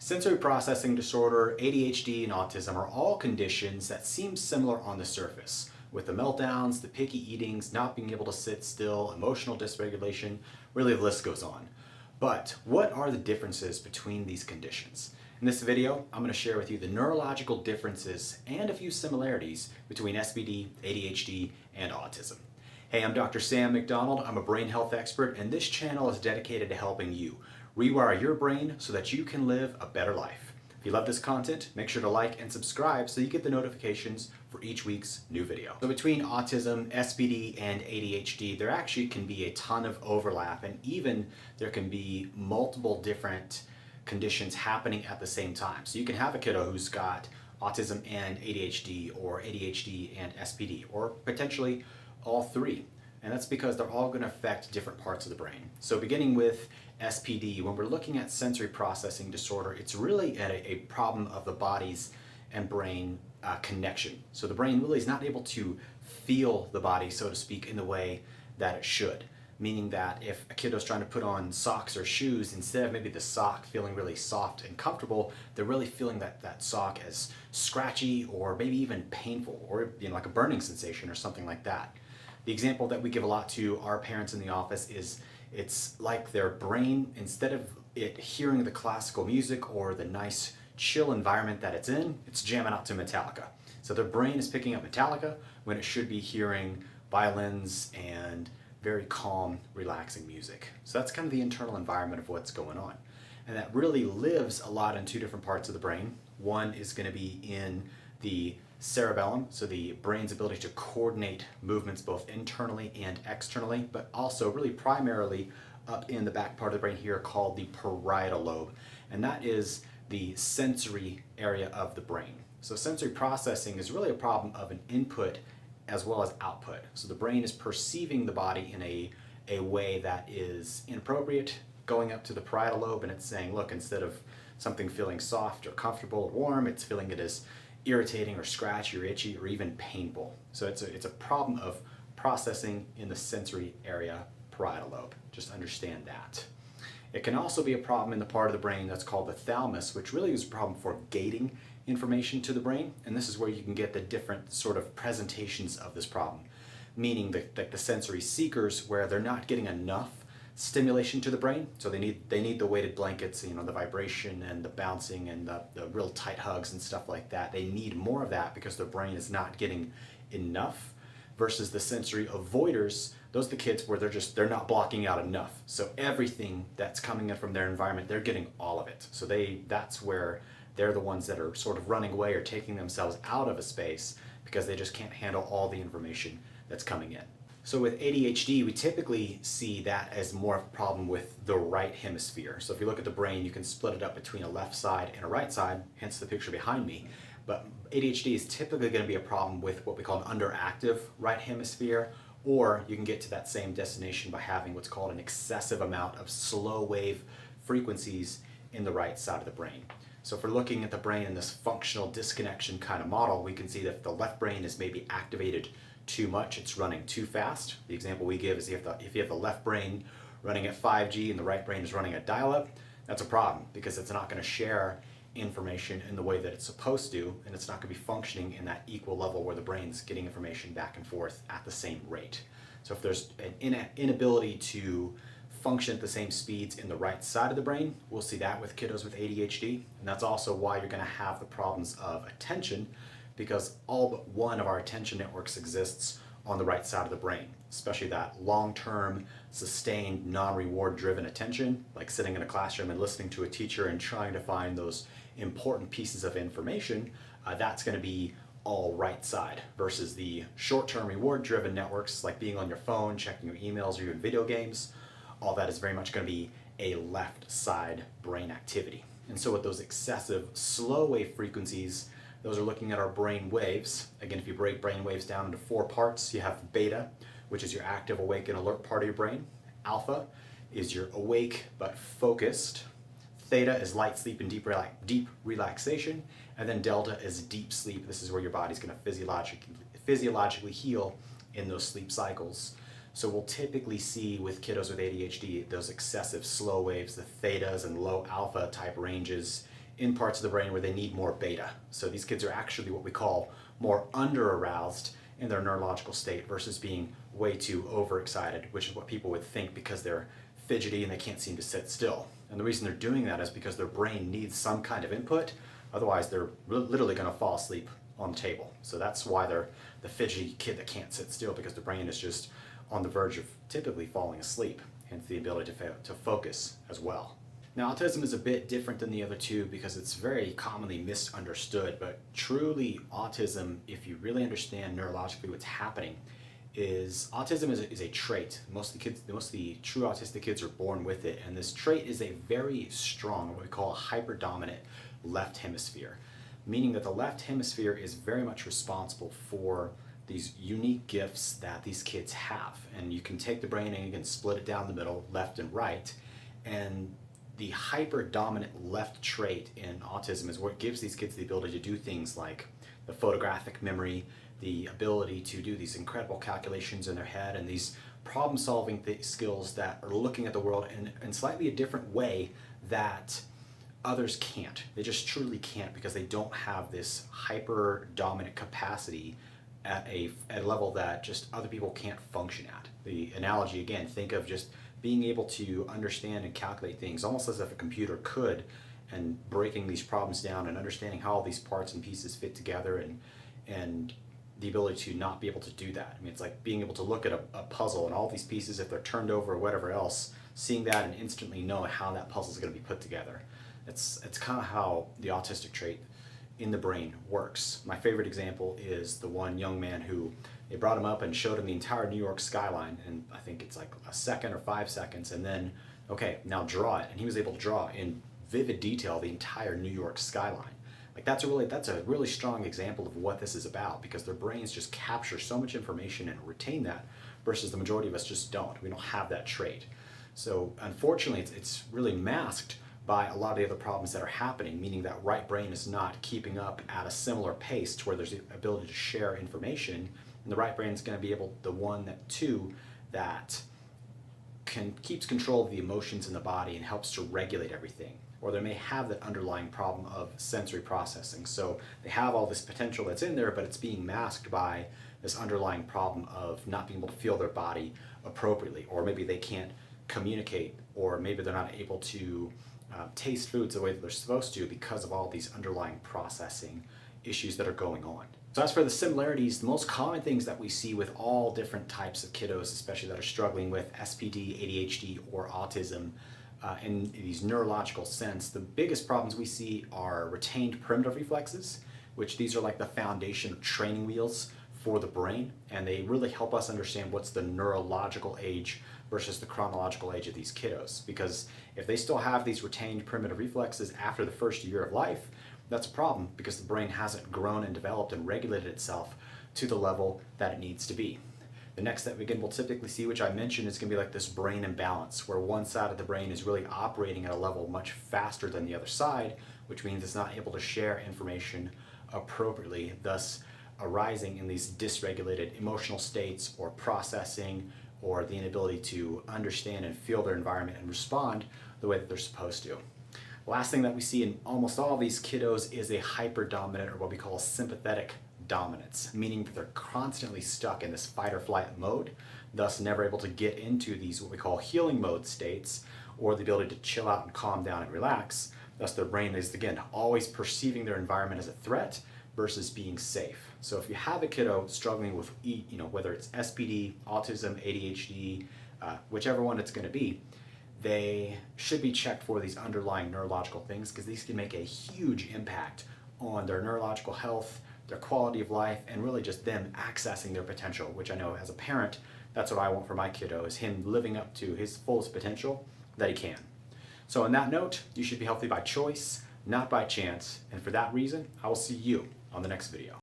Sensory processing disorder, ADHD, and autism are all conditions that seem similar on the surface, with the meltdowns, the picky eatings, not being able to sit still, emotional dysregulation, really the list goes on. But what are the differences between these conditions? In this video, I'm going to share with you the neurological differences and a few similarities between SPD, ADHD, and autism. Hey, I'm Dr. Sam McDonald. I'm a brain health expert, and this channel is dedicated to helping you rewire your brain so that you can live a better life. If you love this content, make sure to like and subscribe so you get the notifications for each week's new video. So between autism, SPD, and ADHD, there actually can be a ton of overlap, and even there can be multiple different conditions happening at the same time. So you can have a kiddo who's got autism and ADHD, or ADHD and SPD, or potentially all three. And that's because they're all going to affect different parts of the brain. So beginning with SPD, when we're looking at sensory processing disorder, it's really a problem of the body's and brain connection. So the brain really is not able to feel the body, so to speak, in the way that it should. Meaning that if a kiddo's trying to put on socks or shoes, instead of maybe the sock feeling really soft and comfortable, they're really feeling that sock as scratchy or maybe even painful, or like a burning sensation or something like that. The example that we give a lot to our parents in the office is it's like their brain, instead of it hearing the classical music or the nice chill environment that it's in, it's jamming out to Metallica. So their brain is picking up Metallica when it should be hearing violins and very calm, relaxing music. So that's kind of the internal environment of what's going on. And that really lives a lot in two different parts of the brain. One is going to be in the cerebellum, so the brain's ability to coordinate movements both internally and externally, but also really primarily up in the back part of the brain here called the parietal lobe. And that is the sensory area of the brain. So sensory processing is really a problem of an input as well as output. So the brain is perceiving the body in a way that is inappropriate, going up to the parietal lobe, and it's saying, look, instead of something feeling soft or comfortable or warm, it's feeling it as irritating or scratchy or itchy or even painful. So it's a problem of processing in the sensory area parietal lobe. Just understand that. It can also be a problem in the part of the brain that's called the thalamus, which really is a problem for gating information to the brain. And this is where you can get the different sort of presentations of this problem, meaning that the sensory seekers, where they're not getting enough stimulation to the brain, so they need the weighted blankets, the vibration and the bouncing and the real tight hugs and stuff like that. They need more of that because their brain is not getting enough. Versus the sensory avoiders, those are the kids where they're not blocking out enough. So everything that's coming in from their environment, they're getting all of it. So that's where they're the ones that are sort of running away or taking themselves out of a space because they just can't handle all the information that's coming in. So with ADHD, we typically see that as more of a problem with the right hemisphere. So if you look at the brain, you can split it up between a left side and a right side, hence the picture behind me. But ADHD is typically going to be a problem with what we call an underactive right hemisphere, or you can get to that same destination by having what's called an excessive amount of slow wave frequencies in the right side of the brain. So if we're looking at the brain in this functional disconnection kind of model, we can see that if the left brain is maybe activated too much, it's running too fast. The example we give is if you have the left brain running at 5G and the right brain is running at dial-up, that's a problem because it's not going to share information in the way that it's supposed to, and it's not going to be functioning in that equal level where the brain's getting information back and forth at the same rate. So if there's an inability to function at the same speeds in the right side of the brain, we'll see that with kiddos with ADHD, and that's also why you're going to have the problems of attention, because all but one of our attention networks exists on the right side of the brain, especially that long-term, sustained, non-reward driven attention, like sitting in a classroom and listening to a teacher and trying to find those important pieces of information. That's going to be all right side, versus the short-term reward driven networks like being on your phone, checking your emails, or even video games. All that is very much going to be a left side brain activity. And so with those excessive slow wave frequencies, those are looking at our brain waves. Again, if you break brain waves down into 4 parts, you have beta, which is your active, awake, and alert part of your brain. Alpha is your awake but focused. Theta is light sleep and deep relaxation. And then delta is deep sleep. This is where your body's going to physiologically heal in those sleep cycles. So we'll typically see with kiddos with ADHD those excessive slow waves, the thetas and low alpha type ranges in parts of the brain where they need more beta. So these kids are actually what we call more under-aroused in their neurological state versus being way too overexcited, which is what people would think because they're fidgety and they can't seem to sit still. And the reason they're doing that is because their brain needs some kind of input, otherwise they're literally going to fall asleep on the table. So that's why they're the fidgety kid that can't sit still, because the brain is just on the verge of typically falling asleep, hence the ability to focus as well. Now, autism is a bit different than the other two because it's very commonly misunderstood, but truly autism, if you really understand neurologically what's happening, is autism is a trait. Most of the true autistic kids are born with it, and this trait is a very strong, what we call a hyperdominant left hemisphere, meaning that the left hemisphere is very much responsible for these unique gifts that these kids have. And you can take the brain and you can split it down the middle, left and right, and the hyperdominant left trait in autism is what gives these kids the ability to do things like the photographic memory, the ability to do these incredible calculations in their head, and these problem-solving skills that are looking at the world in slightly a different way that others can't. They just truly can't, because they don't have this hyper-dominant capacity at a level that just other people can't function at. The analogy, again, think of just being able to understand and calculate things almost as if a computer could, and breaking these problems down and understanding how all these parts and pieces fit together, and the ability to not be able to do that. I mean, it's like being able to look at a puzzle and all these pieces, if they're turned over or whatever else, seeing that and instantly know how that puzzle is going to be put together. It's kind of how the autistic trait in the brain works. My favorite example is the one young man who they brought him up and showed him the entire New York skyline, and I think it's like a second or 5 seconds, and then, okay, now draw it. And he was able to draw in vivid detail the entire New York skyline. Like that's a really strong example of what this is about, because their brains just capture so much information and retain that, versus the majority of us just don't. We don't have that trait. So unfortunately, it's really masked by a lot of the other problems that are happening, meaning that right brain is not keeping up at a similar pace to where there's the ability to share information, and the right brain is going to be that keeps control of the emotions in the body and helps to regulate everything. Or they may have that underlying problem of sensory processing. So they have all this potential that's in there, but it's being masked by this underlying problem of not being able to feel their body appropriately, or maybe they can't communicate, or maybe they're not able to taste foods the way that they're supposed to because of all these underlying processing issues that are going on. So as for the similarities, the most common things that we see with all different types of kiddos, especially that are struggling with SPD, ADHD, or autism, in these neurological sense, the biggest problems we see are retained primitive reflexes, which these are like the foundation of training wheels for the brain, and they really help us understand what's the neurological age versus the chronological age of these kiddos. Because if they still have these retained primitive reflexes after the first year of life, that's a problem, because the brain hasn't grown and developed and regulated itself to the level that it needs to be. The next that we'll typically see, which I mentioned, is going to be like this brain imbalance, where one side of the brain is really operating at a level much faster than the other side, which means it's not able to share information appropriately, thus arising in these dysregulated emotional states or processing, or the inability to understand and feel their environment and respond the way that they're supposed to. The last thing that we see in almost all of these kiddos is a hyperdominant, or what we call a sympathetic dominance, meaning that they're constantly stuck in this fight or flight mode, thus never able to get into these what we call healing mode states, or the ability to chill out and calm down and relax. Thus their brain is, again, always perceiving their environment as a threat versus being safe. So if you have a kiddo struggling with, whether it's SPD, autism, ADHD, whichever one it's going to be, they should be checked for these underlying neurological things, because these can make a huge impact on their neurological health, their quality of life, and really just them accessing their potential, which I know as a parent, that's what I want for my kiddo, is him living up to his fullest potential that he can. So on that note, you should be healthy by choice, not by chance, and for that reason, I will see you on the next video.